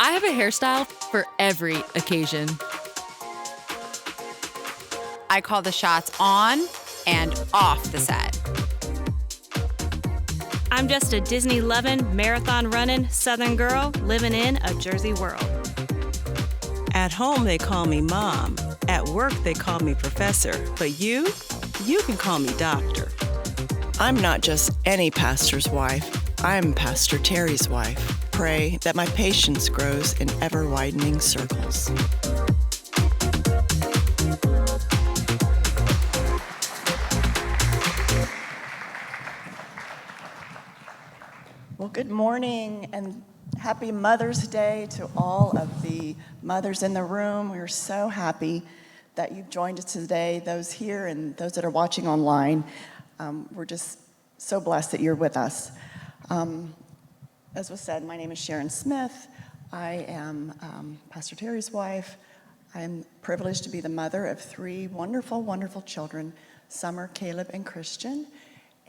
I have a hairstyle for every occasion. I call the shots on and off the set. I'm just a Disney-loving, marathon-running Southern girl living in a Jersey world. At home, they call me Mom. At work, they call me Professor. But you can call me Doctor. I'm not just any pastor's wife. I'm Pastor Terry's wife. Pray that my patience grows in ever-widening circles. Well, good morning and happy Mother's Day to all of the mothers in the room. We're so happy that you've joined us today, those here and those that are watching online. We're just so blessed that you're with us. As was said, my name is Sharon Smith. I am Pastor Terry's wife. I am privileged to be the mother of three wonderful, wonderful children, Summer, Caleb, and Christian.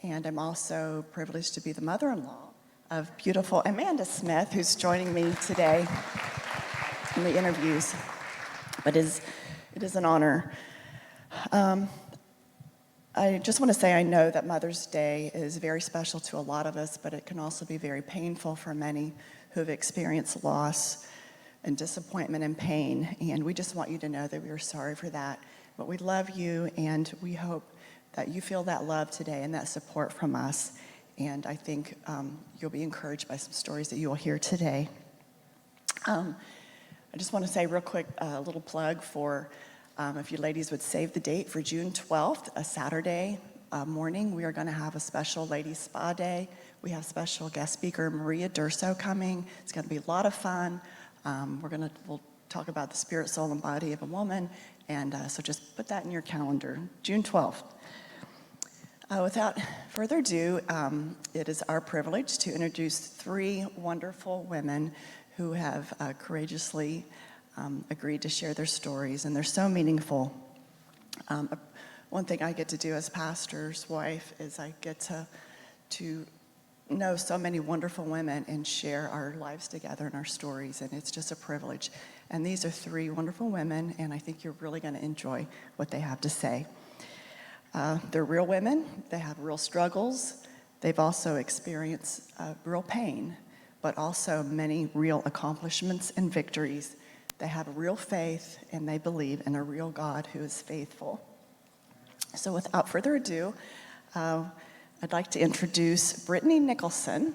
And I'm also privileged to be the mother-in-law of beautiful Amanda Smith, who's joining me today in the interviews. But it is an honor. I just want to say I know that Mother's Day is very special to a lot of us, but it can also be very painful for many who have experienced loss and disappointment and pain. And we just want you to know that we are sorry for that. But we love you, and we hope that you feel that love today and that support from us. And I think you'll be encouraged by some stories that you will hear today. I just want to say real quick, a little plug for if you ladies would save the date for June 12th, a Saturday morning, we are going to have a special ladies spa day. We have special guest speaker Maria Durso coming. It's going to be a lot of fun. We'll talk about the spirit, soul, and body of a woman, and so just put that in your calendar, June 12th. Without further ado, it is our privilege to introduce three wonderful women who have courageously agreed to share their stories, and they're so meaningful. One thing I get to do as pastor's wife is I get to know so many wonderful women and share our lives together and our stories, and it's just a privilege. And these are three wonderful women, and I think you're really going to enjoy what they have to say. They're real women. They have real struggles. They've also experienced real pain, but also many real accomplishments and victories. They have a real faith, and they believe in a real God who is faithful. So without further ado, I'd like to introduce Brittany Nicholson.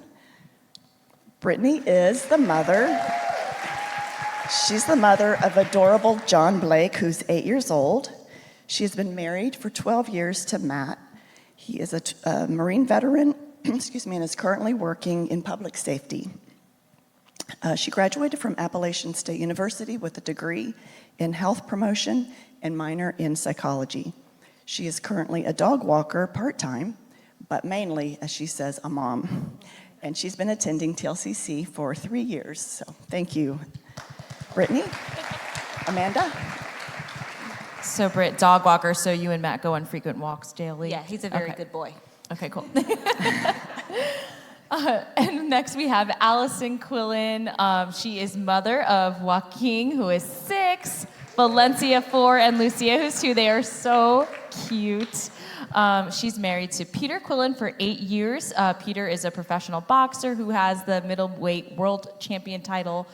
Brittany is the mother. She's the mother of adorable John Blake, who's 8 years old. She has been married for 12 years to Matt. He is a Marine veteran, and is currently working in public safety. She graduated from Appalachian State University with a degree in health promotion and minor in psychology. She is currently a dog walker part-time, but mainly, as she says, a mom. And she's been attending TLCC for 3 years, so thank you. Brittany? Amanda? So Britt, dog walker, so you and Matt go on frequent walks daily? Yeah, he's a very good boy. Okay, cool. And next we have Allison Quillen. She is mother of Joaquin, who is 6, Valencia 4, and Lucia, who's 2. They are so cute. She's married to Peter Quillen for 8 years. Peter is a professional boxer who has the middleweight world champion title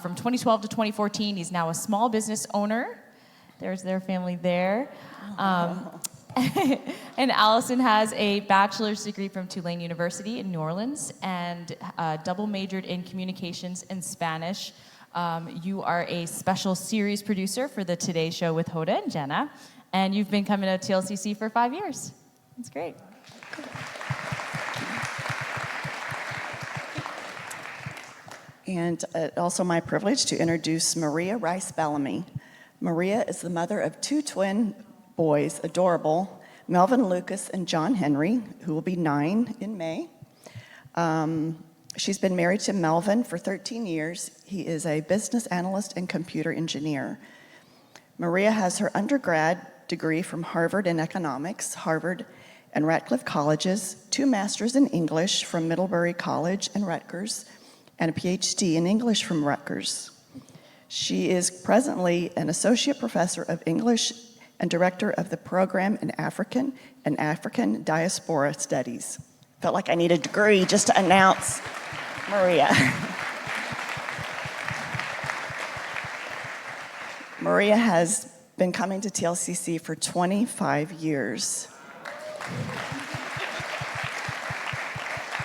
from 2012 to 2014. He's now a small business owner. There's their family there. And Allison has a bachelor's degree from Tulane University in New Orleans and double majored in communications and Spanish. You are a special series producer for the Today Show with Hoda and Jenna, and you've been coming to TLCC for 5 years. That's great. And also my privilege to introduce Maria Rice Bellamy. Maria is the mother of 2 twin boys, adorable, Melvin Lucas and John Henry, who will be 9 in May. She's been married to Melvin for 13 years. He is a business analyst and computer engineer. Maria has her undergrad degree from Harvard in economics, Harvard and Radcliffe Colleges, 2 masters in English from Middlebury College and Rutgers, and a PhD in English from Rutgers. She is presently an associate professor of English and director of the program in African and African Diaspora Studies. Felt like I need a degree just to announce Maria. Maria has been coming to TLCC for 25 years.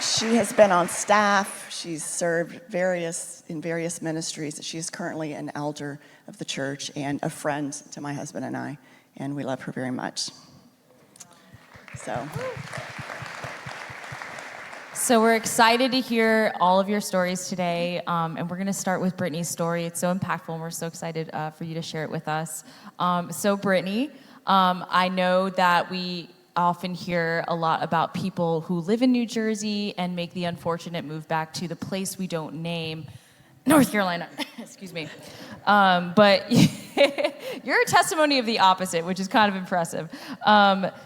She has been on staff. She's served in various ministries. She is currently an elder of the church and a friend to my husband and I, and we love her very much. So we're excited to hear all of your stories today, and we're going to start with Brittany's story. It's so impactful, and we're so excited for you to share it with us. So Brittany, I know that we often hear a lot about people who live in New Jersey and make the unfortunate move back to the place we don't name, North Carolina. Excuse me. But you're a testimony of the opposite, which is kind of impressive.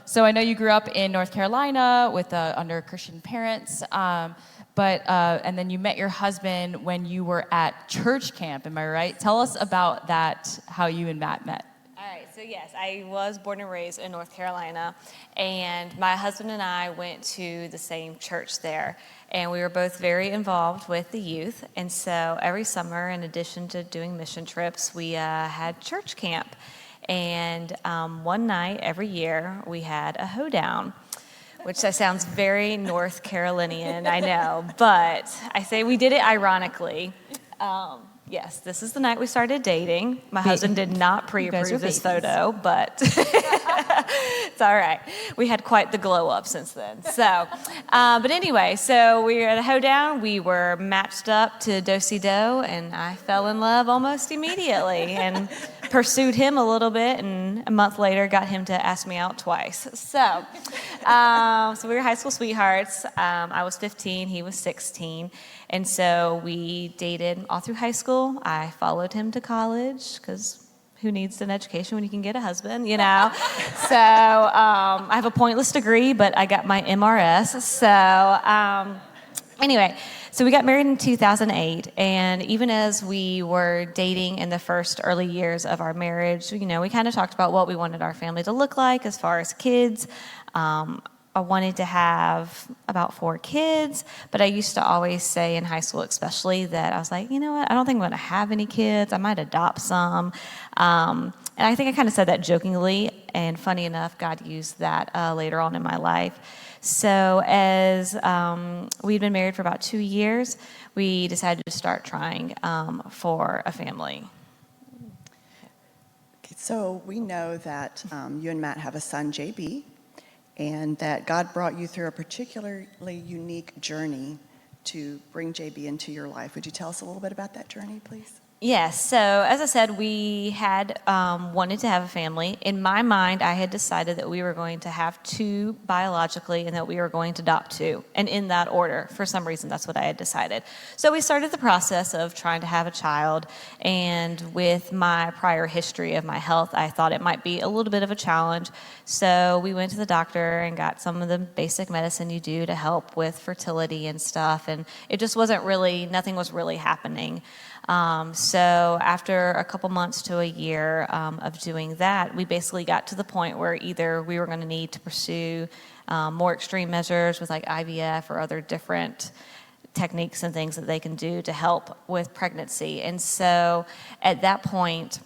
So I know you grew up in North Carolina with under Christian parents, and then you met your husband when you were at church camp. Am I right? Tell us about that, how you and Matt met. All right, so yes, I was born and raised in North Carolina, and my husband and I went to the same church there, and we were both very involved with the youth, and so every summer, in addition to doing mission trips, we had church camp, and one night every year, we had a hoedown, which that sounds very North Carolinian, I know, but I say we did it ironically. Yes, this is the night we started dating. My husband did not pre-approve this photo, but it's all right. We had quite the glow up since then. So, but anyway, so we were at a hoedown. We were matched up to do-si-do, and I fell in love almost immediately and pursued him a little bit, and a month later got him to ask me out twice. So we were high school sweethearts. I was 15, he was 16. And so we dated all through high school. I followed him to college because who needs an education when you can get a husband, you know? So I have a pointless degree, but I got my MRS. So anyway, so we got married in 2008. And even as we were dating in the first early years of our marriage, you know, we kind of talked about what we wanted our family to look like as far as kids. I wanted to have about 4 kids, but I used to always say in high school especially that I was like, you know what, I don't think I'm going to have any kids. I might adopt some. And I think I kind of said that jokingly, and funny enough, God used that later on in my life. So as we'd been married for about 2 years, we decided to start trying for a family. Okay, so we know that you and Matt have a son, JB, and that God brought you through a particularly unique journey to bring JB into your life. Would you tell us a little bit about that journey, please? Yes, so as I said, we had wanted to have a family. In my mind, I had decided that we were going to have 2 biologically and that we were going to adopt 2, and in that order. For some reason, that's what I had decided. So we started the process of trying to have a child, and with my prior history of my health, I thought it might be a little bit of a challenge. So we went to the doctor and got some of the basic medicine you do to help with fertility and stuff, and it just wasn't really, nothing was really happening. So after a couple months to a year of doing that, we basically got to the point where either we were going to need to pursue more extreme measures with like IVF or other different techniques and things that they can do to help with pregnancy. And so at that point,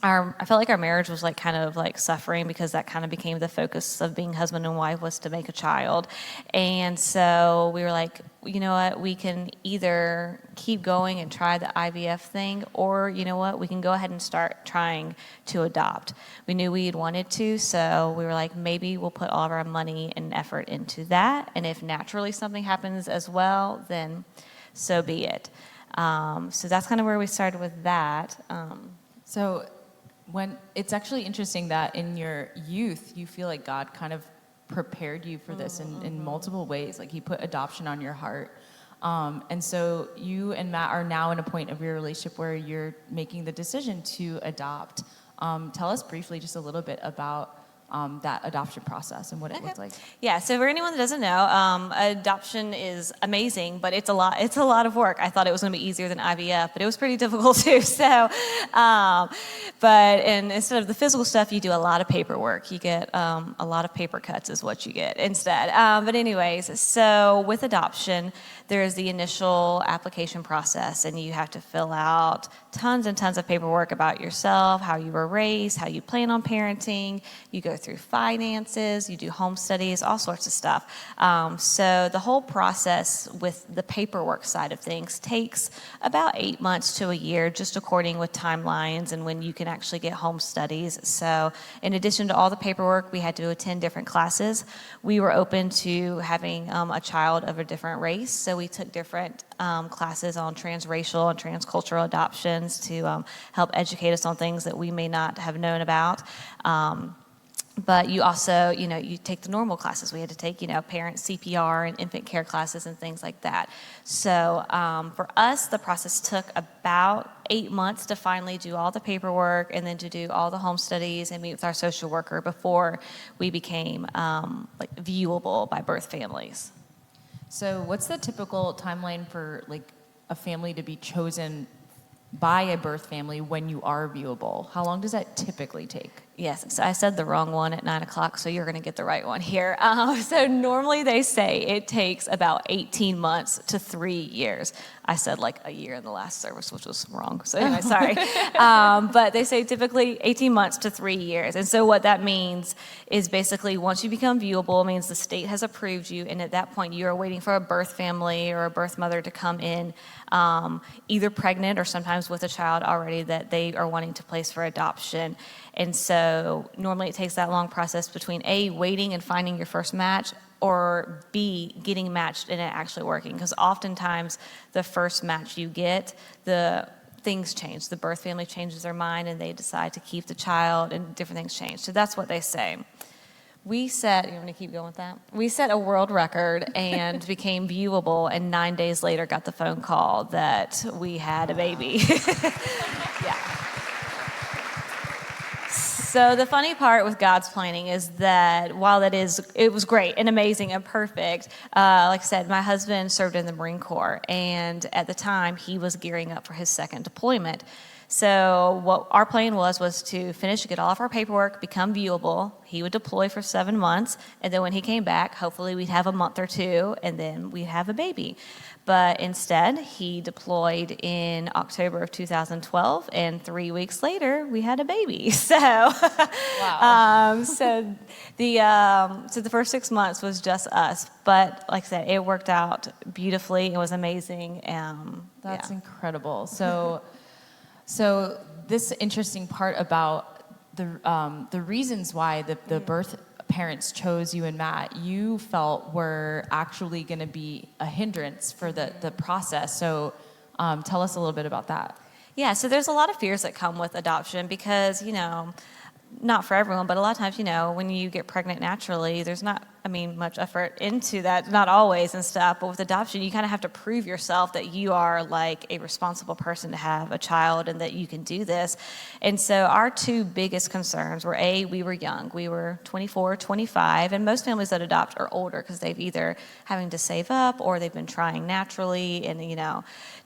I felt like our marriage was like kind of like suffering because that kind of became the focus of being husband and wife, was to make a child. And so we were like, you know what, we can either keep going and try the IVF thing, or you know what, we can go ahead and start trying to adopt. We knew we had wanted to, so we were like, maybe we'll put all of our money and effort into that. And if naturally something happens as well, then so be it. So that's kind of where we started with that. So when it's actually interesting that in your youth, you feel like God kind of prepared you for this in multiple ways. Like he put adoption on your heart. And so you and Matt are now in a point of your relationship where you're making the decision to adopt. Tell us briefly just a little bit about that adoption process and what it looked like. Yeah, so for anyone that doesn't know, adoption is amazing, but it's a lot of work. I thought it was going to be easier than IVF, but it was pretty difficult too. So, and instead of the physical stuff, you do a lot of paperwork. You get a lot of paper cuts is what you get instead. But anyways, so with adoption, there's the initial application process, and you have to fill out tons and tons of paperwork about yourself, how you were raised, how you plan on parenting. You go through finances, you do home studies, all sorts of stuff. So the whole process with the paperwork side of things takes about 8 months to a year, just according with timelines and when you can actually get home studies. So in addition to all the paperwork, we had to attend different classes. We were open to having a child of a different race, so we took different classes on transracial and transcultural adoptions to help educate us on things that we may not have known about. But you also, you take the normal classes. We had to take, parent CPR and infant care classes and things like that. So for us, the process took about 8 months to finally do all the paperwork and then to do all the home studies and meet with our social worker before we became viewable by birth families. So what's the typical timeline for a family to be chosen by a birth family when you are viewable? How long does that typically take? Yes, so I said the wrong one at 9 o'clock, so you're going to get the right one here. So normally they say it takes about 18 months to 3 years. I said a year in the last service, which was wrong. So anyway, sorry. But they say typically 18 months to 3 years. And so what that means is basically once you become viewable, it means the state has approved you, and at that point you are waiting for a birth family or a birth mother to come in, either pregnant or sometimes with a child already that they are wanting to place for adoption. And so normally it takes that long process between A, waiting and finding your first match, or B, getting matched and it actually working. Because oftentimes the first match you get, the things change. The birth family changes their mind and they decide to keep the child and different things change. So that's what they say. We set, you want me to keep going with that? We set a world record and became viewable, and 9 days later got the phone call that we had a baby. Yeah. So the funny part with God's planning is that while it was great and amazing and perfect, like I said, my husband served in the Marine Corps, and at the time he was gearing up for his second deployment. So what our plan was to finish, get all of our paperwork, become viewable. He would deploy for 7 months, and then when he came back, hopefully we'd have a month or two, and then we'd have a baby. But instead, he deployed in October of 2012, and 3 weeks later, we had a baby. So, wow. So the first 6 months was just us. But like I said, it worked out beautifully. It was amazing. That's incredible. So this interesting part about the reasons why the birth parents chose you and Matt, you felt were actually going to be a hindrance for the process. So tell us a little bit about that. Yeah, so there's a lot of fears that come with adoption because, not for everyone, but a lot of times, when you get pregnant naturally, there's not, much effort into that, not always and stuff, but with adoption, you kind of have to prove yourself that you are a responsible person to have a child and that you can do this. And so our two biggest concerns were, A, we were young. We were 24, 25, and most families that adopt are older because they've either having to save up or they've been trying naturally and,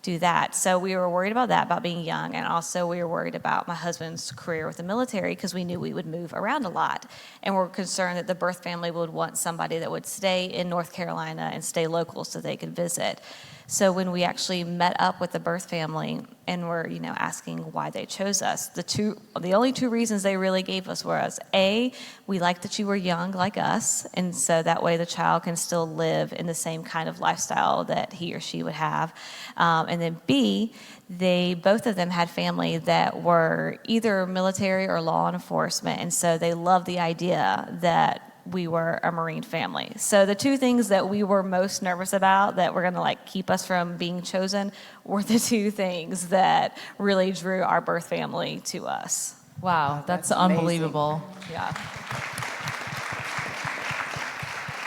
do that. So we were worried about that, about being young, and also we were worried about my husband's career with the military because we knew we would move around a lot. And we're concerned that the birth family would want somebody that would stay in North Carolina and stay local so they could visit. So when we actually met up with the birth family and were, asking why they chose us, the only two reasons they really gave us was, A, we liked that you were young like us, and so that way the child can still live in the same kind of lifestyle that he or she would have. And then B, both of them had family that were either military or law enforcement, and so they loved the idea that we were a Marine family. So the two things that we were most nervous about that were going to keep us from being chosen were the two things that really drew our birth family to us. Wow, that's unbelievable. Yeah.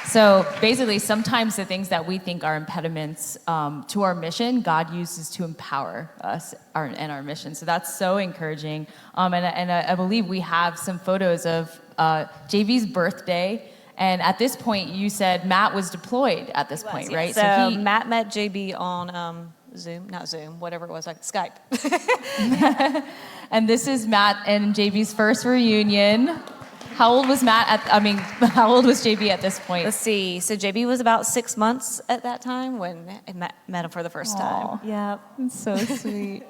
So basically, sometimes the things that we think are impediments to our mission, God uses to empower us and our mission. So that's so encouraging. And I believe we have some photos of JB's birthday. And at this point, you said Matt was deployed at this point, right? So Matt met JB on not Zoom, whatever it was, like Skype. And this is Matt and JB's first reunion. How old was how old was JB at this point? Let's see. So JB was about 6 months at that time when I met him for the first time. Yeah, it's so sweet.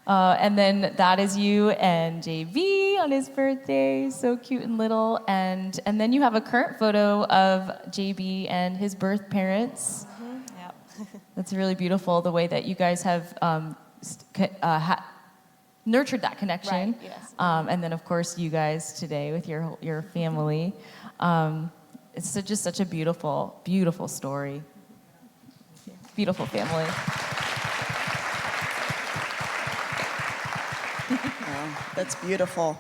And then that is you and JB on his birthday, so cute and little. And then you have a current photo of JB and his birth parents. Yep. That's really beautiful, the way that you guys have nurtured that connection. Right, yes. And then, of course, you guys today with your family. It's just such a beautiful, beautiful story. Beautiful family. Wow, that's beautiful.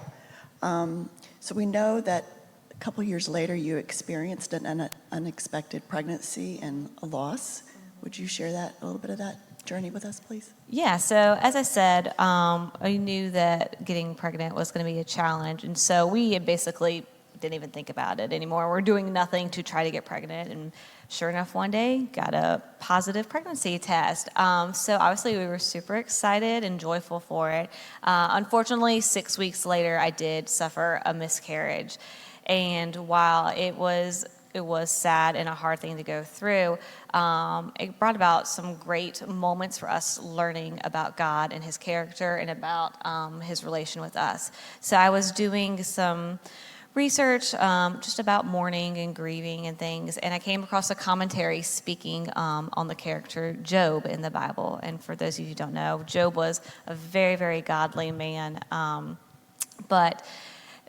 So we know that a couple years later you experienced an unexpected pregnancy and a loss. Would you share a little bit of that journey with us, please? Yeah, so as I said, I knew that getting pregnant was going to be a challenge, and so we basically didn't even think about it anymore. We're doing nothing to try to get pregnant, and sure enough, one day, got a positive pregnancy test. So obviously, we were super excited and joyful for it. Unfortunately, 6 weeks later, I did suffer a miscarriage, and while it was sad and a hard thing to go through. It brought about some great moments for us learning about God and his character and about his relation with us. So I was doing some research just about mourning and grieving and things, and I came across a commentary speaking on the character Job in the Bible. And for those of you who don't know, Job was a very, very godly man, but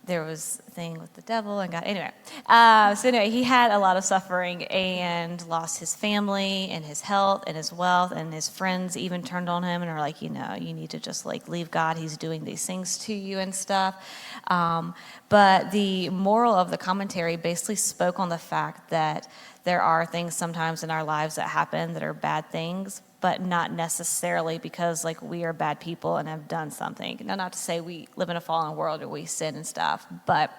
there was a thing with the devil and God. Anyway, he had a lot of suffering and lost his family and his health and his wealth, and his friends even turned on him and are like, you need to just leave God. He's doing these things to you and stuff. But the moral of the commentary basically spoke on the fact that there are things sometimes in our lives that happen that are bad things, but not necessarily because we are bad people and have done something. Now, not to say we live in a fallen world or we sin and stuff, but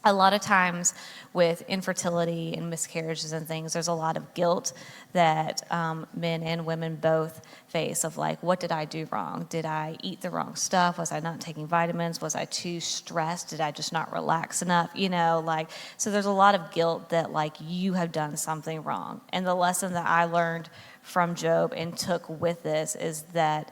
a lot of times with infertility and miscarriages and things, there's a lot of guilt that men and women both face of what did I do wrong? Did I eat the wrong stuff? Was I not taking vitamins? Was I too stressed? Did I just not relax enough? So there's a lot of guilt that you have done something wrong. And the lesson that I learned from Job and took with this is that,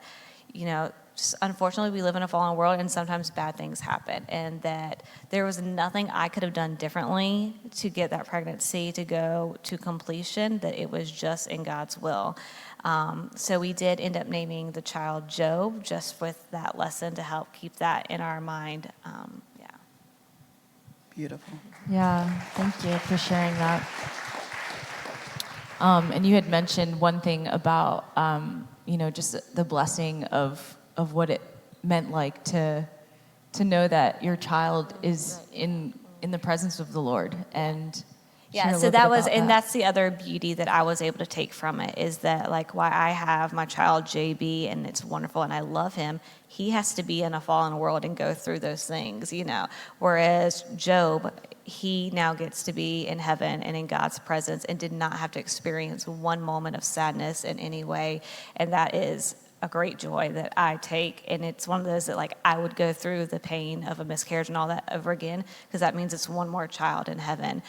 just unfortunately we live in a fallen world and sometimes bad things happen, and that there was nothing I could have done differently to get that pregnancy to go to completion, that it was just in God's will. So we did end up naming the child Job, just with that lesson to help keep that in our mind. Beautiful. Yeah, thank you for sharing that. And you had mentioned one thing about, just the blessing of what it meant to know that your child is in the presence of the Lord. And yeah, so that was, and that's the other beauty that I was able to take from it, is that why I have my child JB and it's wonderful and I love him, he has to be in a fallen world and go through those things, whereas Job, he now gets to be in heaven and in God's presence and did not have to experience one moment of sadness in any way. And that is a great joy that I take. And it's one of those that I would go through the pain of a miscarriage and all that over again, because that means it's one more child in heaven.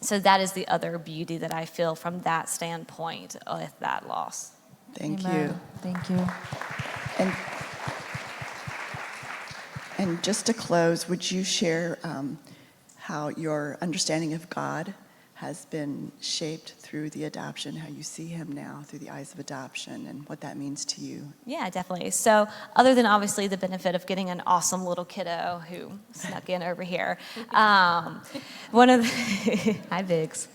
So that is the other beauty that I feel from that standpoint with that loss. Thank Amen. you. Thank you. And just to close, would you share how your understanding of God has been shaped through the adoption, how you see him now through the eyes of adoption, and what that means to you? Yeah, definitely. So other than obviously the benefit of getting an awesome little kiddo who snuck in over here, one of the, hi Biggs.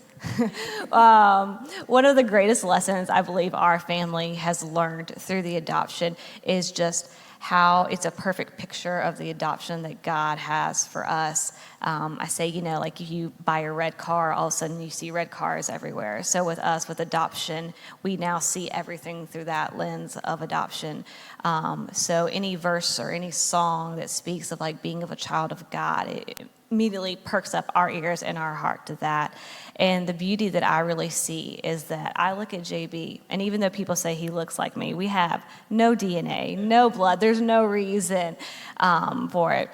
One of the greatest lessons I believe our family has learned through the adoption is just how it's a perfect picture of the adoption that God has for us. I say, like if you buy a red car, all of a sudden you see red cars everywhere. So with us, with adoption, we now see everything through that lens of adoption. So any verse or any song that speaks of like being of a child of God, it immediately perks up our ears and our heart to that. And the beauty that I really see is that I look at JB, and even though people say he looks like me, we have no DNA, no blood, there's no reason for it.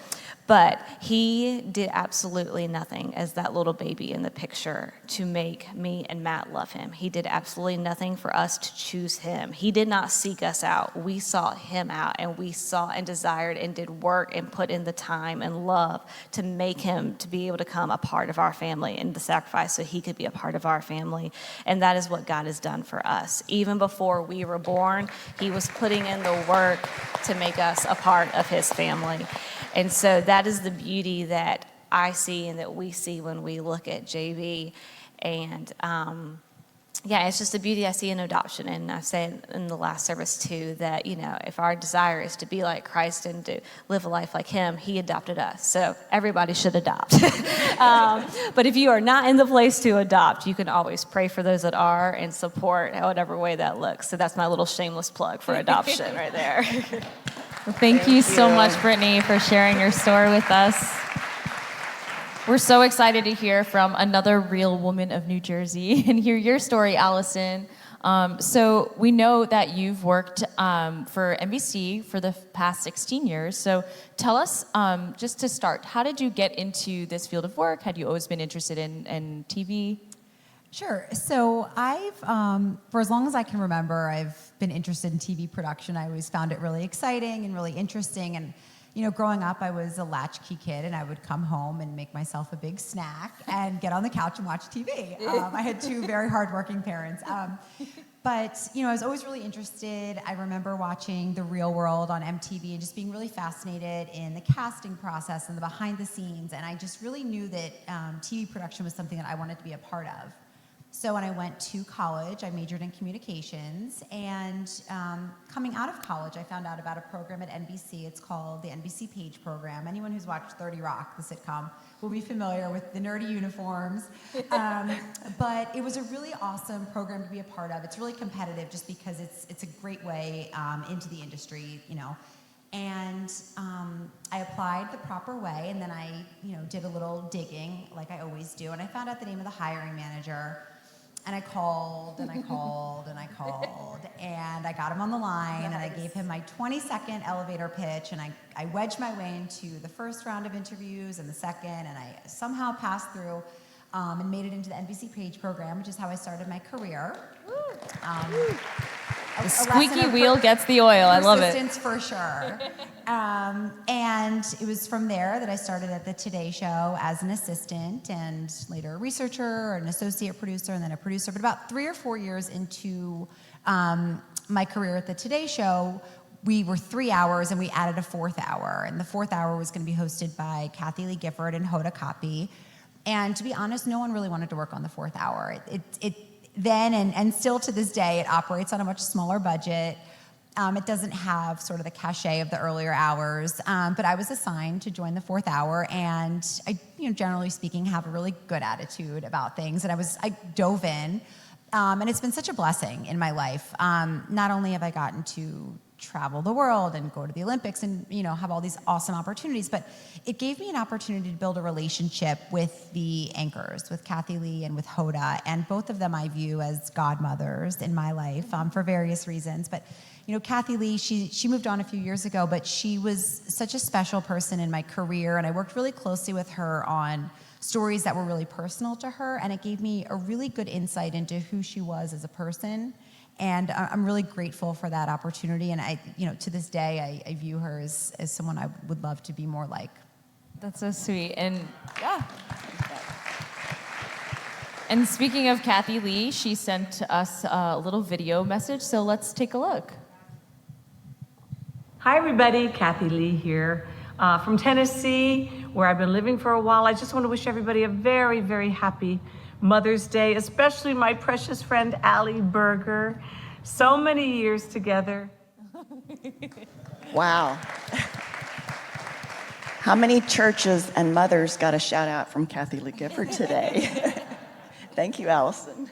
But he did absolutely nothing as that little baby in the picture to make me and Matt love him. He did absolutely nothing for us to choose him. He did not seek us out. We sought him out, and we sought and desired and did work and put in the time and love to make him to be able to come a part of our family and the sacrifice so he could be a part of our family. And that is what God has done for us. Even before we were born, he was putting in the work to make us a part of his family. And so that is the beauty that I see and that we see when we look at JB. And it's just the beauty I see in adoption. And I said in the last service too that, if our desire is to be like Christ and to live a life like him, he adopted us. So everybody should adopt. But if you are not in the place to adopt, you can always pray for those that are and support whatever way that looks. So that's my little shameless plug for adoption right there. Well, thank you so much, Brittany, for sharing your story with us. We're so excited to hear from another real woman of New Jersey and hear your story, Allison. So we know that you've worked for NBC for the past 16 years. So tell us, just to start, how did you get into this field of work? Had you always been interested in TV? Sure. So I've, for as long as I can remember, I've been interested in TV production. I always found it really exciting and really interesting. And, growing up, I was a latchkey kid, and I would come home and make myself a big snack and get on the couch and watch TV. I had two very hardworking parents. But, I was always really interested. I remember watching The Real World on MTV and just being really fascinated in the casting process and the behind the scenes. And I just really knew that TV production was something that I wanted to be a part of. So when I went to college, I majored in communications, and coming out of college, I found out about a program at NBC. It's called the Nbc Page Program. Anyone who's watched 30 Rock, the sitcom, will be familiar with the nerdy uniforms. But it was a really awesome program to be a part of. It's really competitive just because it's a great way into the industry, And I applied the proper way, and then I, did a little digging like I always do, and I found out the name of the hiring manager. And I called, and I called, and I called, and I got him on the line, and I gave him my 20-second elevator pitch, and I wedged my way into the first round of interviews and the second, and I somehow passed through and made it into the NBC Page Program, which is how I started my career. The squeaky wheel gets the oil. I love it. Persistence for sure. And it was from there that I started at the Today Show as an assistant, and later a researcher, an associate producer, and then a producer. But about 3 or 4 years into my career at the Today Show, we were 3 hours, and we added a 4th hour. And the 4th hour was going to be hosted by Kathy Lee Gifford and Hoda Kotb. And to be honest, no one really wanted to work on the 4th hour. It then and still to this day, it operates on a much smaller budget. It doesn't have sort of the cachet of the earlier hours, but I was assigned to join the 4th hour, and I, generally speaking, have a really good attitude about things, and I dove in, and it's been such a blessing in my life. Not only have I gotten to travel the world and go to the Olympics and, have all these awesome opportunities, but it gave me an opportunity to build a relationship with the anchors, with Kathy Lee and with Hoda, and both of them I view as godmothers in my life for various reasons. But, Kathy Lee, she moved on a few years ago, but she was such a special person in my career, and I worked really closely with her on stories that were really personal to her, and it gave me a really good insight into who she was as a person. And I'm really grateful for that opportunity. And I, to this day, I view her as someone I would love to be more like. That's so sweet. And yeah. And speaking of Kathy Lee, she sent us a little video message. So let's take a look. Hi, everybody. Kathy Lee here from Tennessee, where I've been living for a while. I just want to wish everybody a very, very happy Mother's Day, especially my precious friend, Allie Berger. So many years together. Wow. How many churches and mothers got a shout out from Kathy Lee Gifford today? Thank you, Allison.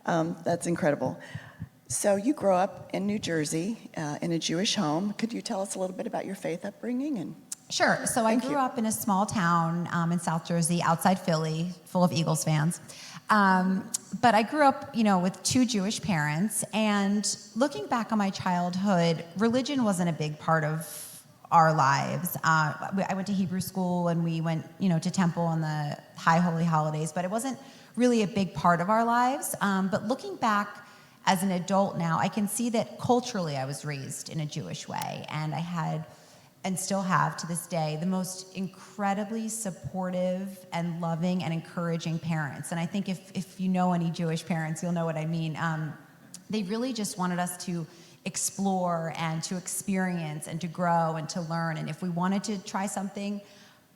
That's incredible. So you grew up in New Jersey in a Jewish home. Could you tell us a little bit about your faith upbringing? And Sure. So I grew up in a small town in South Jersey, outside Philly, full of Eagles fans. But I grew up, with two Jewish parents. And looking back on my childhood, religion wasn't a big part of our lives. I went to Hebrew school and we went, to temple on the high holy holidays, but it wasn't really a big part of our lives. But looking back as an adult now, I can see that culturally I was raised in a Jewish way, and I had, and still have to this day, the most incredibly supportive and loving and encouraging parents. And I think if you know any Jewish parents, you'll know what I mean. They really just wanted us to explore and to experience and to grow and to learn. And if we wanted to try something,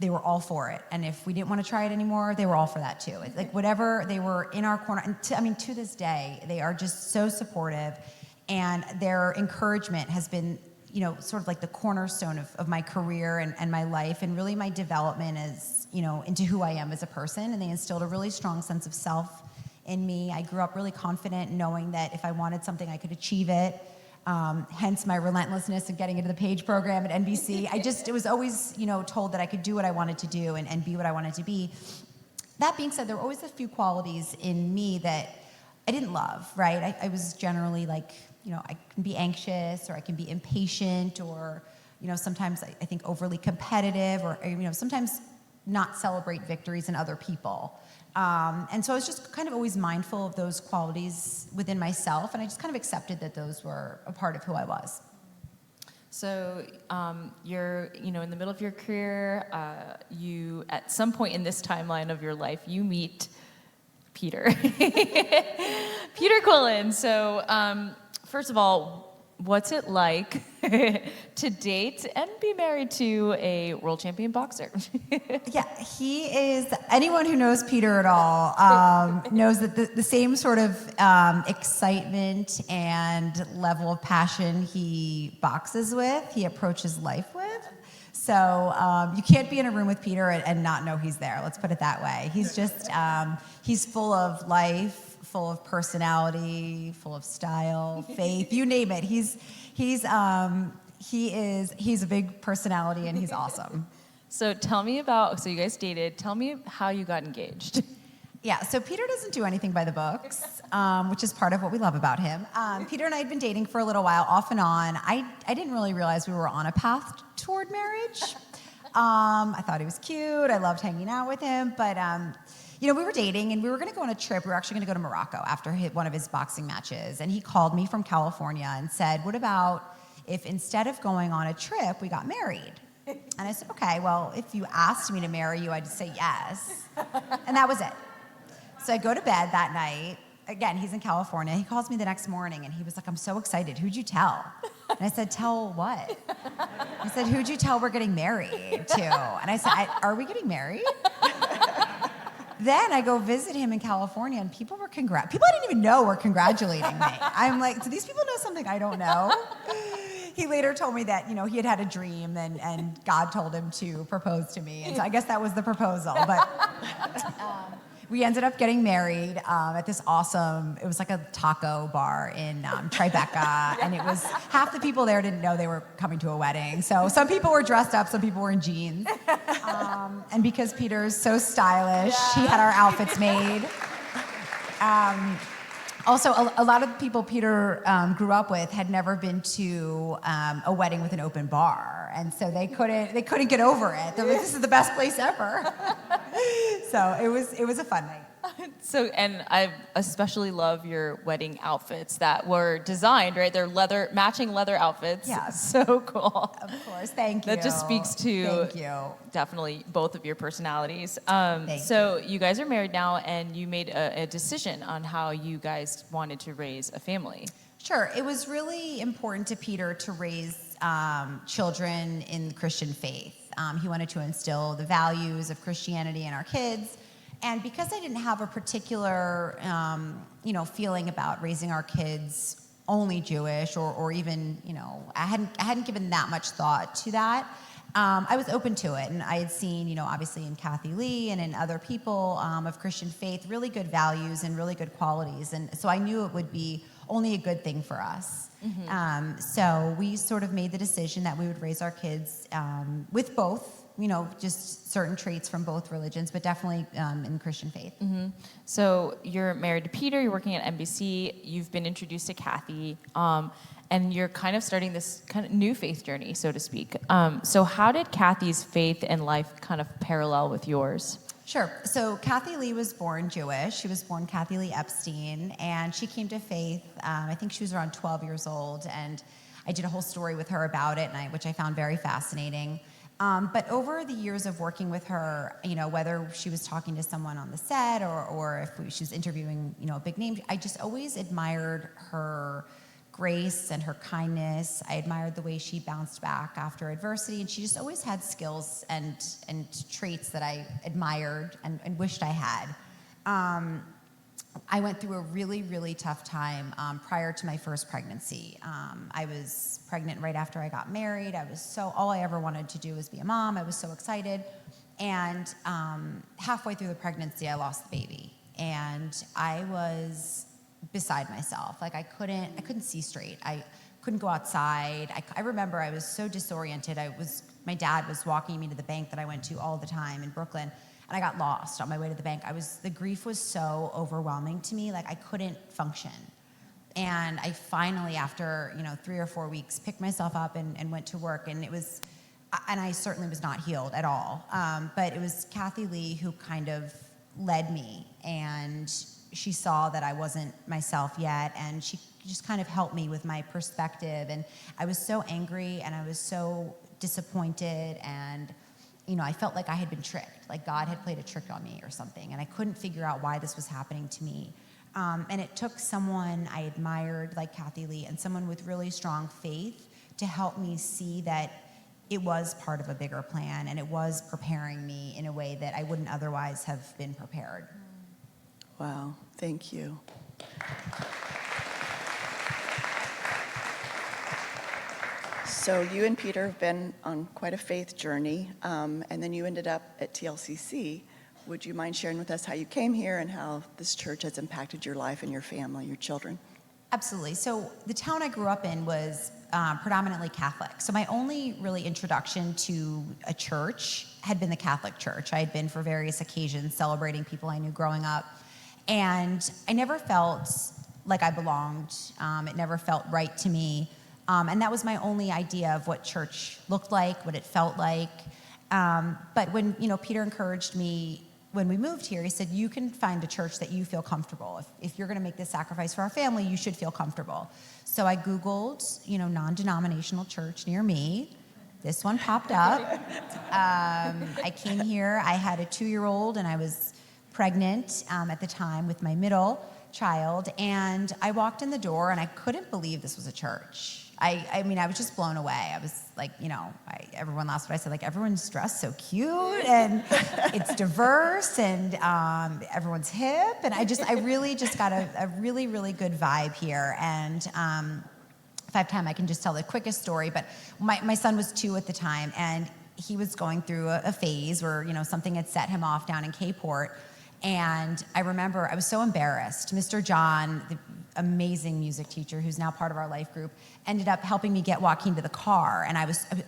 they were all for it. And if we didn't want to try it anymore, they were all for that too. It's like whatever, they were in our corner. And to this day, they are just so supportive. And their encouragement has been, sort of like the cornerstone of my career and my life, and really my development as, into who I am as a person. And they instilled a really strong sense of self in me. I grew up really confident, knowing that if I wanted something, I could achieve it. Hence my relentlessness in getting into the Page Program at NBC. It was always, told that I could do what I wanted to do and be what I wanted to be. That being said, there were always a few qualities in me that I didn't love, right? I was generally like, I can be anxious, or I can be impatient, or, sometimes I think overly competitive, or, sometimes not celebrate victories in other people. And so I was just kind of always mindful of those qualities within myself, and I just kind of accepted that those were a part of who I was. So you're, in the middle of your career, you, at some point in this timeline of your life, you meet Peter. Peter Quillen. So first of all, what's it like to date and be married to a world champion boxer? Yeah, he is, anyone who knows Peter at all knows that the same sort of excitement and level of passion he boxes with, he approaches life with. So you can't be in a room with Peter and not know he's there. Let's put it that way. He's just, he's full of life, full of personality, full of style, faith, you name it. He's a big personality, and he's awesome. So you guys dated. Tell me how you got engaged. Yeah, so Peter doesn't do anything by the books, which is part of what we love about him. Peter and I had been dating for a little while, off and on. I didn't really realize we were on a path toward marriage. I thought he was cute. I loved hanging out with him, but we were dating, and we were going to go on a trip. We were actually going to go to Morocco after one of his boxing matches, and he called me from California and said, "What about if instead of going on a trip, we got married?" And I said, "Okay, well, if you asked me to marry you, I'd say yes." And that was it. So I go to bed that night. Again, he's in California. He calls me the next morning, and he was like, "I'm so excited. Who'd you tell?" And I said, "Tell what?" He said, "Who'd you tell we're getting married to?" And I said, "Are we getting married?" Then I go visit him in California, and people I didn't even know were congratulating me. I'm like, do these people know something I don't know? He later told me that, he had a dream, and God told him to propose to me. And so I guess that was the proposal. But we ended up getting married at this it was like a taco bar in Tribeca. And it was, half the people there didn't know they were coming to a wedding. So some people were dressed up, some people were in jeans. And because Peter's so stylish, he had our outfits made. Also, a lot of the people Peter grew up with had never been to a wedding with an open bar, and so they couldn't get over it. They're like, "This is the best place ever." So it was a fun night. So, and I especially love your wedding outfits that were designed, right? They're matching leather outfits. Yeah. So cool. Of course, thank you. That just speaks to definitely both of your personalities. So you guys are married now, and you made a decision on how you guys wanted to raise a family. Sure. It was really important to Peter to raise children in the Christian faith. He wanted to instill the values of Christianity in our kids. And because I didn't have a particular, feeling about raising our kids only Jewish or even, I hadn't given that much thought to that. I was open to it, and I had seen, obviously in Kathy Lee and in other people of Christian faith, really good values and really good qualities. And so I knew it would be only a good thing for us. Mm-hmm. So we sort of made the decision that we would raise our kids with both, just certain traits from both religions, but definitely in Christian faith. Mm-hmm. So you're married to Peter, you're working at NBC, you've been introduced to Kathy, and you're kind of starting this kind of new faith journey, so to speak. So how did Kathy's faith and life kind of parallel with yours? Sure. So Kathy Lee was born Jewish. She was born Kathy Lee Epstein, and she came to faith, I think she was around 12 years old, and I did a whole story with her about it, which I found very fascinating. But over the years of working with her, whether she was talking to someone on the set or if she was interviewing, a big name, I just always admired her grace and her kindness. I admired the way she bounced back after adversity, and she just always had skills and traits that I admired and wished I had. I went through a really, really tough time prior to my first pregnancy. I was pregnant right after I got married. All I ever wanted to do was be a mom. I was so excited. And halfway through the pregnancy, I lost the baby. And I was beside myself. Like I couldn't see straight. I couldn't go outside. I remember I was so disoriented. My dad was walking me to the bank that I went to all the time in Brooklyn, and I got lost on my way to the bank. The grief was so overwhelming to me, like I couldn't function. And I finally, after 3 or 4 weeks, picked myself up and went to work, and I certainly was not healed at all. But it was Kathy Lee who kind of led me, and she saw that I wasn't myself yet, and she just kind of helped me with my perspective. And I was so angry, and I was so disappointed, and I felt like I had been tricked, like God had played a trick on me or something, and I couldn't figure out why this was happening to me. And it took someone I admired like Kathy Lee and someone with really strong faith to help me see that it was part of a bigger plan, and it was preparing me in a way that I wouldn't otherwise have been prepared. Wow, thank you. So you and Peter have been on quite a faith journey, and then you ended up at TLCC. Would you mind sharing with us how you came here and how this church has impacted your life and your family, your children? Absolutely. So the town I grew up in was predominantly Catholic. So my only really introduction to a church had been the Catholic Church. I had been for various occasions celebrating people I knew growing up. And I never felt like I belonged. It never felt right to me. And that was my only idea of what church looked like, what it felt like. But when, Peter encouraged me when we moved here, he said, you can find a church that you feel comfortable. If you're going to make this sacrifice for our family, you should feel comfortable. So I Googled, non-denominational church near me. This one popped up. I came here. I had a 2-year-old, and I was pregnant at the time with my middle child, and I walked in the door, and I couldn't believe this was a church. I mean, I was just blown away. I was like, everyone laughs when I said, like, everyone's dressed so cute, and it's diverse, and everyone's hip, and I really just got a really, really good vibe here. And if I have time, I can just tell the quickest story, but my son was 2 at the time, and he was going through a phase where, something had set him off down in K-Port. And I remember I was so embarrassed. Mr. John, the amazing music teacher who's now part of our life group, ended up helping me get Joaquin to the car. And I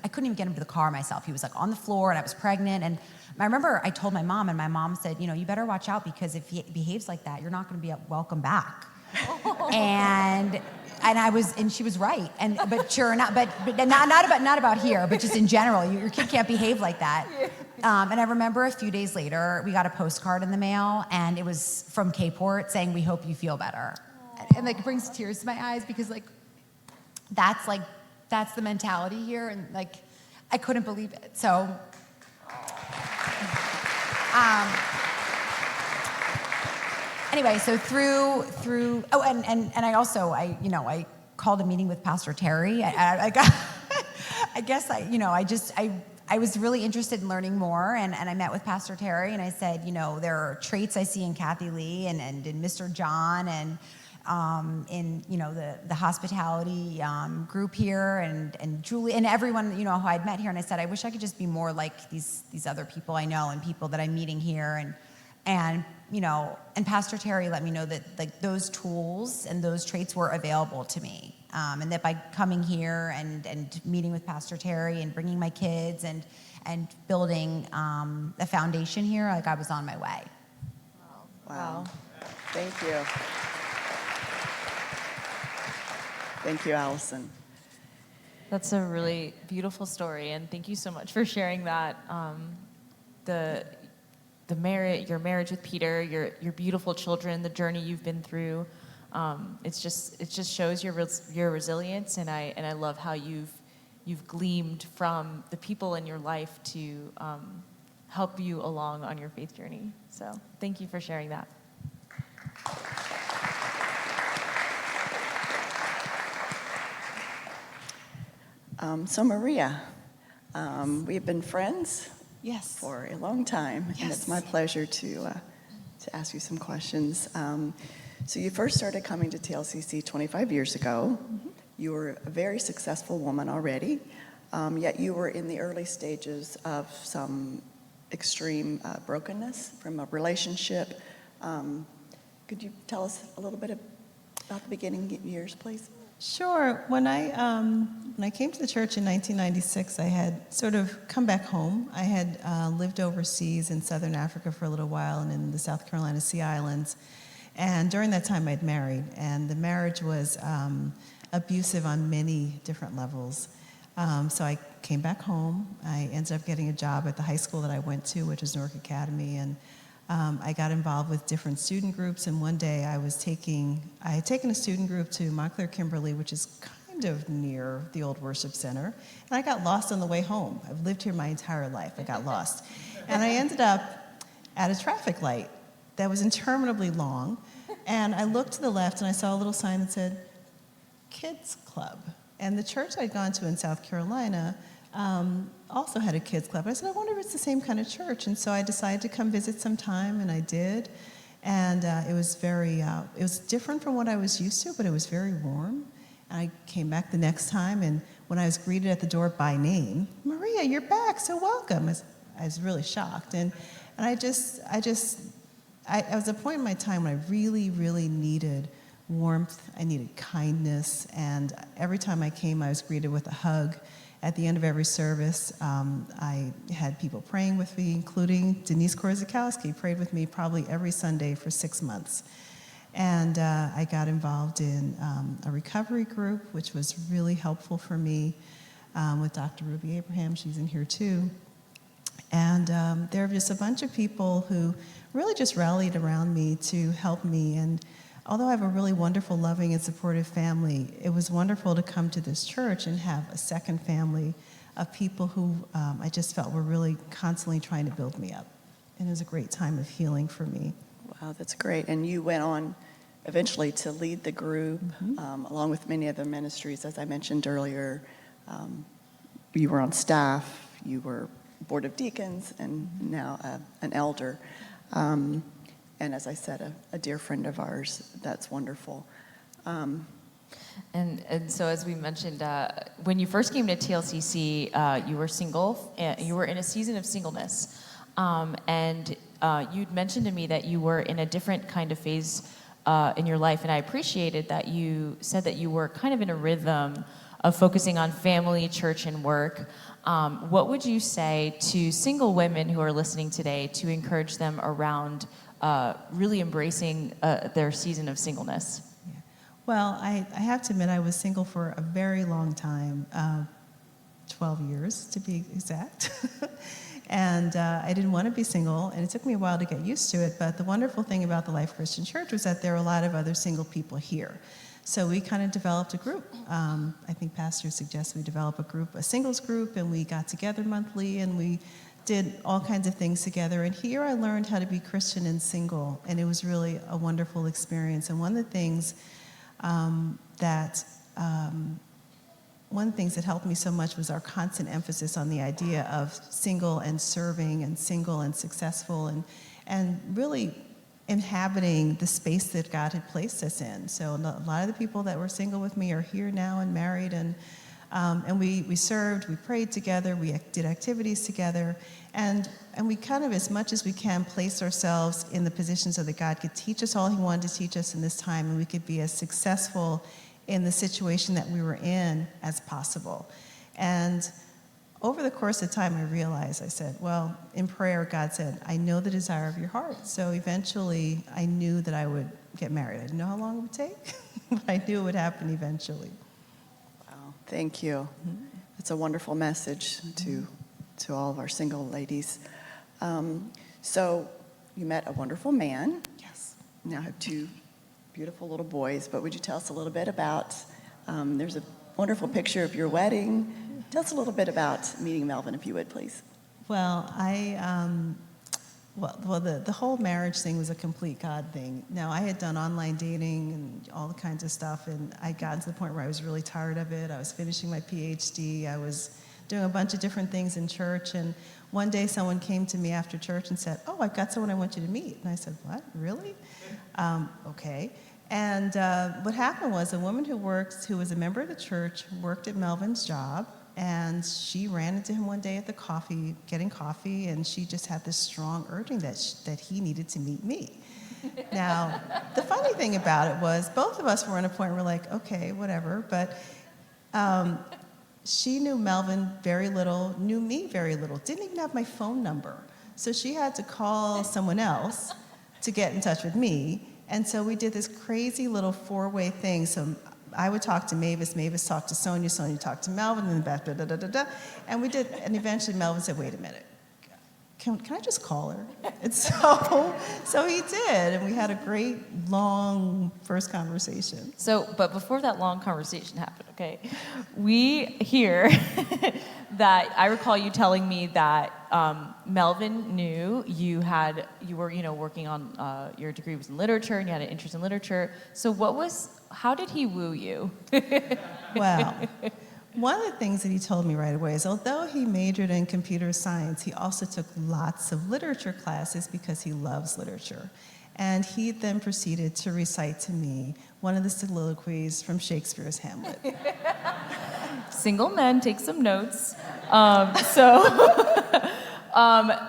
couldn't even get him to the car myself. He was like on the floor, and I was pregnant. And I remember I told my mom, and my mom said, you better watch out, because if he behaves like that, you're not going to be welcome back. And she was right. But sure, not about here, but just in general, your kid can't behave like that. And I remember a few days later, we got a postcard in the mail, and it was from K-Port saying, "We hope you feel better." And it brings tears to my eyes, because that's the mentality here, and I couldn't believe it. So. Anyway, so through and I called a meeting with Pastor Terry. I was really interested in learning more, and I met with Pastor Terry, and I said, there are traits I see in Kathy Lee and in Mr. John, and in the hospitality group here, and Julie and everyone who I'd met here, and I said I wish I could just be more like these other people I know and people that I'm meeting here, and Pastor Terry let me know that like those tools and those traits were available to me, and that by coming here and meeting with Pastor Terry and bringing my kids and building a foundation here, like I was on my way. Wow. Thank you. Thank you, Allison. That's a really beautiful story, and thank you so much for sharing that. The marriage, your marriage with Peter, your beautiful children, the journey you've been through. It just shows your resilience, and I love how you've gleamed from the people in your life to help you along on your faith journey. So thank you for sharing that. So Maria, we've been friends Yes. for a long time, and it's my pleasure to ask you some questions. So you first started coming to TLCC 25 years ago. Mm-hmm. You were a very successful woman already, yet you were in the early stages of some extreme brokenness from a relationship. Could you tell us a little bit about the beginning years, please? Sure. When I came to the church in 1996, I had sort of come back home. I had lived overseas in Southern Africa for a little while and in the South Carolina Sea Islands. And during that time, I'd married, and the marriage was abusive on many different levels. So I came back home. I ended up getting a job at the high school that I went to, which is Newark Academy, and I got involved with different student groups, and one day I had taken a student group to Montclair Kimberly, which is kind of near the old worship center, and I got lost on the way home. I've lived here my entire life. I got lost. And I ended up at a traffic light that was interminably long, and I looked to the left and I saw a little sign that said, Kids Club. And the church I'd gone to in South Carolina also had a kids club. I said, I wonder if it's the same kind of church. And so I decided to come visit sometime, and I did. And it was it was different from what I was used to, but it was very warm. And I came back the next time, and when I was greeted at the door by name, Maria, you're back, so welcome. I was really shocked. And I was at a point in my time when I really, really needed warmth. I needed kindness. And every time I came, I was greeted with a hug. At the end of every service, I had people praying with me, including Denise Korzakowski, prayed with me probably every Sunday for 6 months. And I got involved in a recovery group, which was really helpful for me, with Dr. Ruby Abraham. She's in here too. And there were just a bunch of people who really just rallied around me to help me. And although I have a really wonderful, loving, and supportive family, it was wonderful to come to this church and have a second family of people who I just felt were really constantly trying to build me up. And it was a great time of healing for me. Wow, that's great. And you went on eventually to lead the group, along with many other ministries, as I mentioned earlier. You were on staff, you were board of deacons, and now an elder. And as I said, a dear friend of ours. That's wonderful. And so as we mentioned, when you first came to TLCC, you were single. You were in a season of singleness. And you'd mentioned to me that you were in a different kind of phase in your life. And I appreciated that you said that you were kind of in a rhythm of focusing on family, church, and work. What would you say to single women who are listening today to encourage them around really embracing their season of singleness? Yeah. Well, I have to admit I was single for a very long time, 12 years to be exact. And I didn't want to be single, and it took me a while to get used to it, but the wonderful thing about the Life Christian Church was that there were a lot of other single people here. So we kind of developed a group. I think Pastor suggested we develop a singles group, and we got together monthly, and we did all kinds of things together. And here I learned how to be Christian and single, and it was really a wonderful experience. And one of the things that helped me so much was our constant emphasis on the idea of single and serving and single and successful, and really inhabiting the space that God had placed us in. So a lot of the people that were single with me are here now and married, and we served, we prayed together, we did activities together, and we kind of, as much as we can, place ourselves in the position so that God could teach us all He wanted to teach us in this time, and we could be as successful in the situation that we were in as possible. And over the course of time, I realized, I said, well, in prayer, God said, I know the desire of your heart. So eventually, I knew that I would get married. I didn't know how long it would take, but I knew it would happen eventually. Wow, thank you. It's a wonderful message to all of our single ladies. So you met a wonderful man. Yes. Now have two beautiful little boys, but would you tell us a little bit about, there's a wonderful picture of your wedding. Tell us a little bit about meeting Melvin, if you would, please. Well, the whole marriage thing was a complete God thing. Now, I had done online dating and all the kinds of stuff, and I got to the point where I was really tired of it. I was finishing my PhD. I was doing a bunch of different things in church, and one day someone came to me after church and said, oh, I've got someone I want you to meet. And I said, what, really? Okay. And what happened was a woman who was a member of the church, worked at Melvin's job, and she ran into him one day at the getting coffee, and she just had this strong urging that he needed to meet me. Now, the funny thing about it was both of us were in a point where we're like, okay, whatever, but she knew Melvin very little, knew me very little, didn't even have my phone number. So she had to call someone else to get in touch with me, and so we did this crazy little four-way thing. So I would talk to Mavis talked to Sonia talked to Melvin, and then and we did, and eventually Melvin said, wait a minute, can I just call her? And so he did, and we had a great, long first conversation. So, but before that long conversation happened, okay, we hear that, I recall you telling me that Melvin knew you were, working on, your degree was in literature, and you had an interest in literature. So how did he woo you? Well, one of the things that he told me right away is, although he majored in computer science, he also took lots of literature classes because he loves literature. And he then proceeded to recite to me one of the soliloquies from Shakespeare's Hamlet. Single men, take some notes.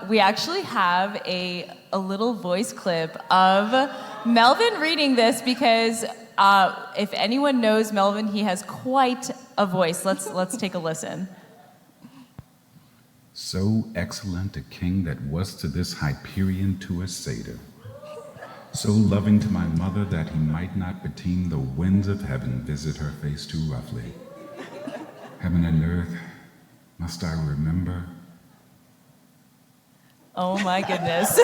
We actually have a little voice clip of Melvin reading this because if anyone knows Melvin, he has quite a voice. Let's take a listen. So excellent a king that was to this Hyperion to a satyr, so loving to my mother that he might not beteem the winds of heaven visit her face too roughly. Heaven and earth, must I remember? Oh my goodness.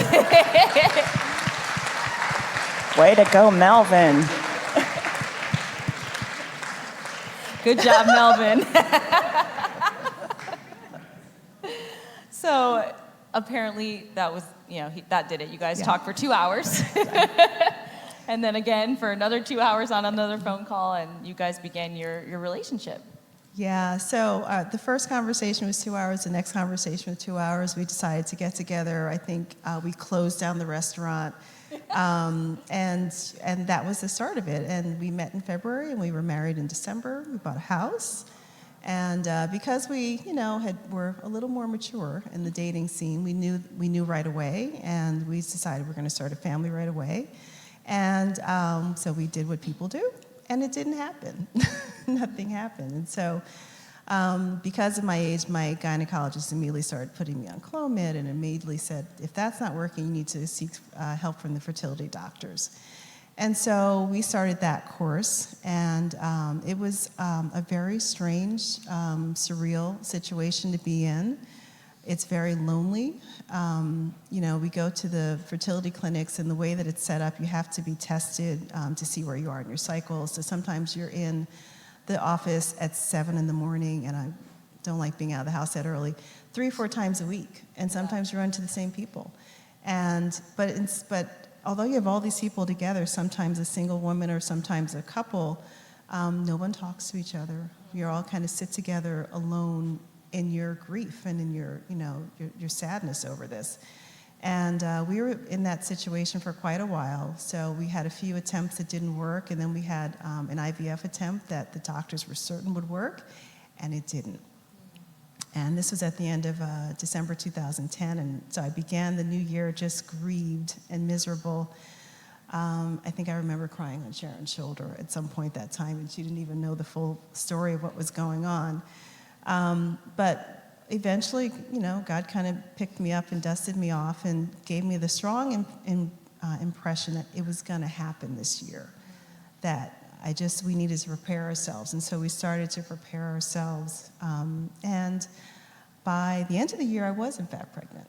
Way to go, Melvin. Good job, Melvin. So apparently that was, that did it. You guys talked for 2 hours. And then again for another 2 hours on another phone call, and you guys began your relationship. Yeah, so the first conversation was 2 hours, the next conversation was 2 hours. We decided to get together. I think we closed down the restaurant, and that was the start of it. And we met in February, and we were married in December. We bought a house, and because we, were a little more mature in the dating scene, we knew right away, and we decided we're going to start a family right away. And so we did what people do. And it didn't happen. Nothing happened. And so because of my age, my gynecologist immediately started putting me on Clomid and immediately said, if that's not working, you need to seek help from the fertility doctors. And so we started that course, and it was a very strange, surreal situation to be in. It's very lonely. We go to the fertility clinics, and the way that it's set up, you have to be tested to see where you are in your cycle. So sometimes you're in the office at 7 in the morning, and I don't like being out of the house that early, 3 or 4 times a week, and sometimes you run to the same people. But although you have all these people together, sometimes a single woman or sometimes a couple, no one talks to each other. You all kind of sit together alone in your grief and in your sadness over this. And we were in that situation for quite a while. So we had a few attempts that didn't work, and then we had an IVF attempt that the doctors were certain would work, and it didn't. And this was at the end of December 2010, and so I began the new year just grieved and miserable. I think I remember crying on Sharon's shoulder at some point that time, and she didn't even know the full story of what was going on. But eventually, God kind of picked me up and dusted me off and gave me the strong impression that it was going to happen this year, that we needed to prepare ourselves. And so we started to prepare ourselves. And by the end of the year, I was in fact pregnant,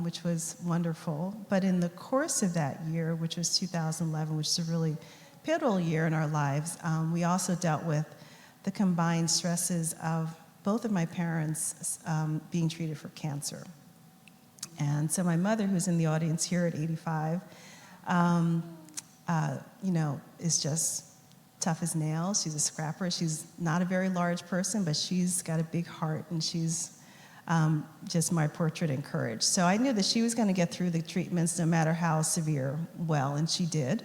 which was wonderful. But in the course of that year, which was 2011, which is a really pivotal year in our lives, we also dealt with the combined stresses of both of my parents being treated for cancer. And so my mother, who's in the audience here at 85, is just tough as nails. She's a scrapper. She's not a very large person, but she's got a big heart, and she's just my portrait and courage. So I knew that she was going to get through the treatments no matter how severe, and she did.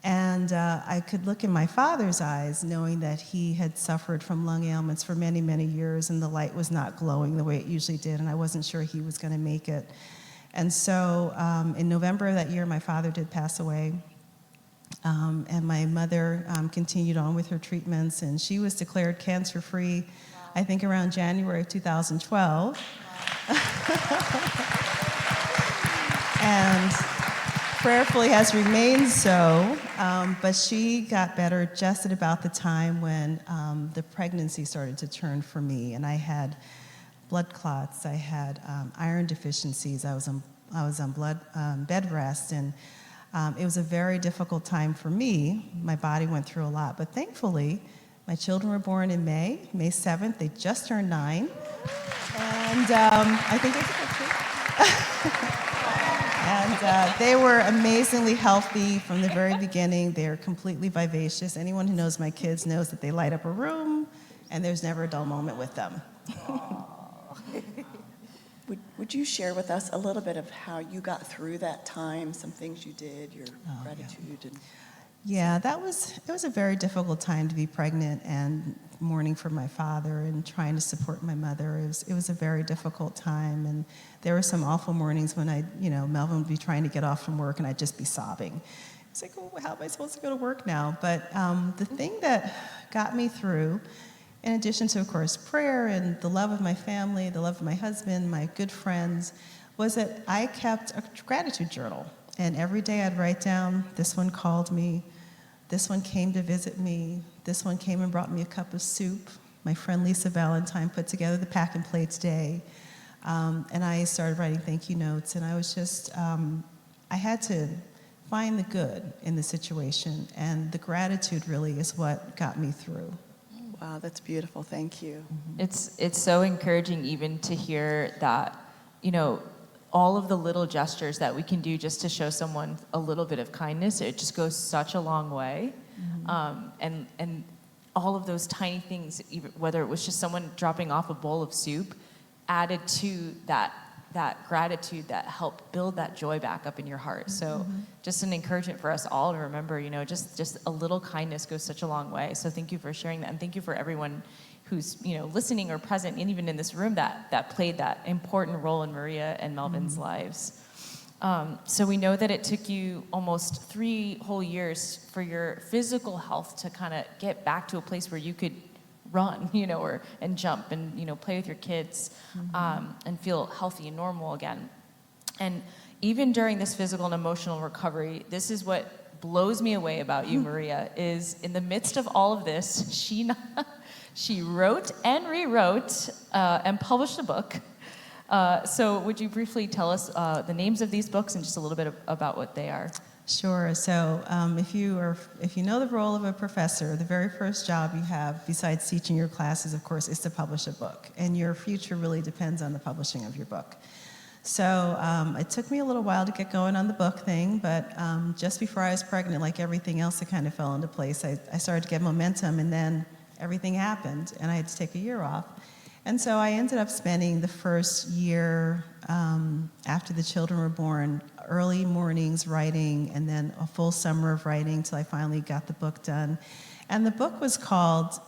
And I could look in my father's eyes, knowing that he had suffered from lung ailments for many, many years, and the light was not glowing the way it usually did, and I wasn't sure he was going to make it. And so in November of that year, my father did pass away, and my mother continued on with her treatments, and she was declared cancer-free, I think around January of 2012. And prayerfully has remained so, but she got better just at about the time when the pregnancy started to turn for me, and I had blood clots, I had iron deficiencies, I was on bed rest, and it was a very difficult time for me. My body went through a lot, but thankfully, my children were born in May 7th. They just turned 9, and I think it's a picture. And they were amazingly healthy from the very beginning. They're completely vivacious. Anyone who knows my kids knows that they light up a room, and there's never a dull moment with them. Would you share with us a little bit of how you got through that time, some things you did, your gratitude? Yeah. Yeah, it was a very difficult time to be pregnant and mourning for my father and trying to support my mother. It was a very difficult time, and there were some awful mornings when Melvin would be trying to get off from work and I'd just be sobbing. It's like, oh, how am I supposed to go to work now? But the thing that got me through, in addition to, of course, prayer and the love of my family, the love of my husband, my good friends, was that I kept a gratitude journal. And every day I'd write down, this one called me, this one came to visit me, this one came and brought me a cup of soup. My friend Lisa Valentine put together the Pack and Play today. And I started writing thank you notes, and I was just, I had to find the good in the situation, and the gratitude really is what got me through. Wow, that's beautiful. Thank you. It's so encouraging even to hear that, all of the little gestures that we can do just to show someone a little bit of kindness, it just goes such a long way. And all of those tiny things, even whether it was just someone dropping off a bowl of soup, added to that gratitude that helped build that joy back up in your heart. So just an encouragement for us all to remember, just a little kindness goes such a long way. So thank you for sharing that, and thank you for everyone who's listening or present, and even in this room that played that important role in Maria and Melvin's lives. So we know that it took you almost 3 whole years for your physical health to kind of get back to a place where you could run, and jump and play with your kids, and feel healthy and normal again. And even during this physical and emotional recovery, this is what blows me away about you, Maria, is in the midst of all of this, she wrote and rewrote and published a book. So would you briefly tell us the names of these books and just a little bit about what they are? Sure. So if you know the role of a professor, the very first job you have, besides teaching your classes, of course, is to publish a book. And your future really depends on the publishing of your book. So it took me a little while to get going on the book thing, but just before I was pregnant, like everything else, it kind of fell into place. I started to get momentum, and then everything happened, and I had to take a year off. And so I ended up spending the first year after the children were born, early mornings writing, and then a full summer of writing till I finally got the book done. And the book is called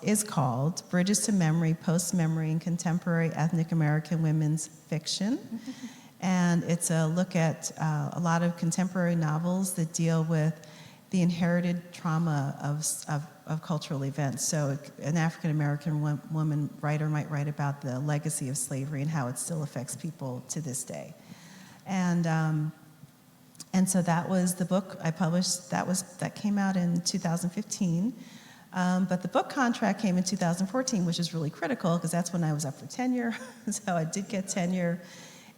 Bridges to Memory, Post-Memory in Contemporary Ethnic American Women's Fiction. And it's a look at a lot of contemporary novels that deal with the inherited trauma of cultural events. So an African-American woman writer might write about the legacy of slavery and how it still affects people to this day. And so that was the book I published. That came out in 2015. But the book contract came in 2014, which is really critical because that's when I was up for tenure. So I did get tenure.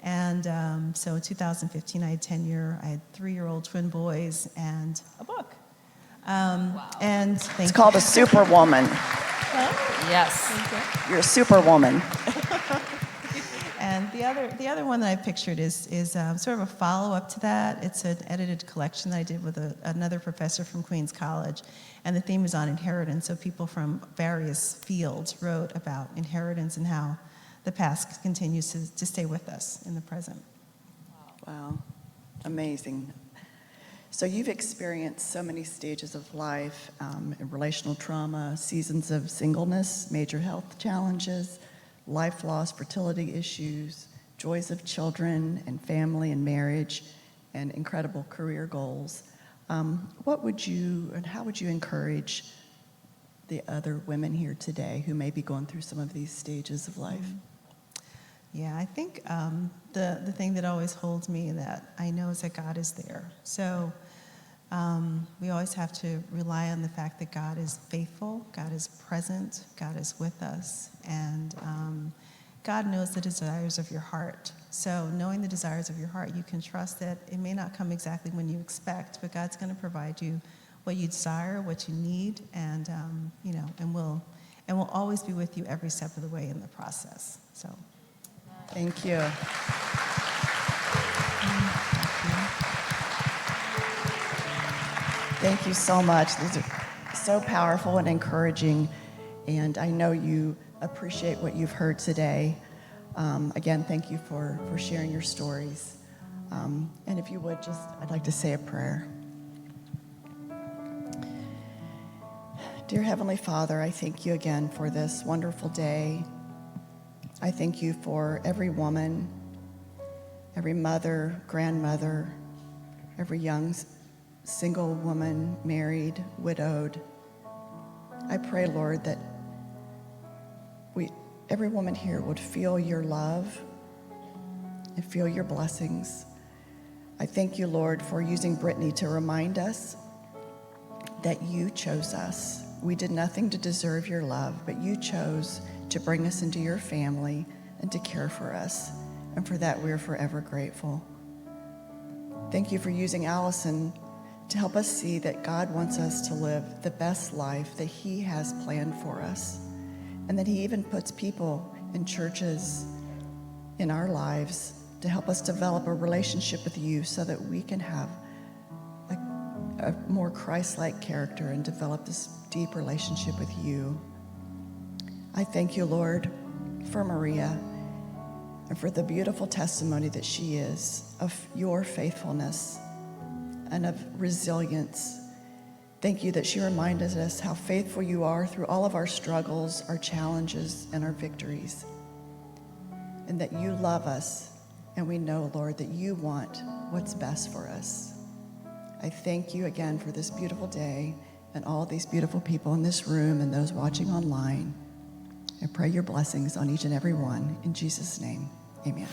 And so in 2015, I had tenure. I had 3-year-old twin boys and a book. Wow. And It's called a superwoman. Yes. You're a superwoman. And the other one that I pictured is sort of a follow-up to that. It's an edited collection that I did with another professor from Queens College, and the theme is on inheritance. So people from various fields wrote about inheritance and how the past continues to stay with us in the present. Wow, amazing. So you've experienced so many stages of life, relational trauma, seasons of singleness, major health challenges, life loss, fertility issues, joys of children and family and marriage, and incredible career goals. What would you and how would you encourage the other women here today who may be going through some of these stages of life? Yeah, I think the thing that always holds me that I know is that God is there. So we always have to rely on the fact that God is faithful, God is present, God is with us, and God knows the desires of your heart. So knowing the desires of your heart, you can trust that it may not come exactly when you expect, but God's going to provide you what you desire, what you need, and and will always be with you every step of the way in the process. So. Thank you. Thank you so much. These are so powerful and encouraging, and I know you appreciate what you've heard today. Again, thank you for sharing your stories. And if you would, I'd like to say a prayer. Dear Heavenly Father, I thank you again for this wonderful day. I thank you for every woman, every mother, grandmother, every young single woman, married, widowed. I pray, Lord, that every woman here would feel your love and feel your blessings. I thank you, Lord, for using Brittany to remind us that you chose us. We did nothing to deserve your love, but you chose to bring us into your family and to care for us. And for that, we're forever grateful. Thank you for using Allison to help us see that God wants us to live the best life that he has planned for us, and that he even puts people in churches in our lives to help us develop a relationship with you so that we can have a more Christ-like character and develop this deep relationship with you. I thank you, Lord, for Maria and for the beautiful testimony that she is of your faithfulness and of resilience. Thank you that she reminded us how faithful you are through all of our struggles, our challenges, and our victories, and that you love us, and we know, Lord, that you want what's best for us. I thank you again for this beautiful day and all these beautiful people in this room and those watching online. I pray your blessings on each and every one. In Jesus' name, amen.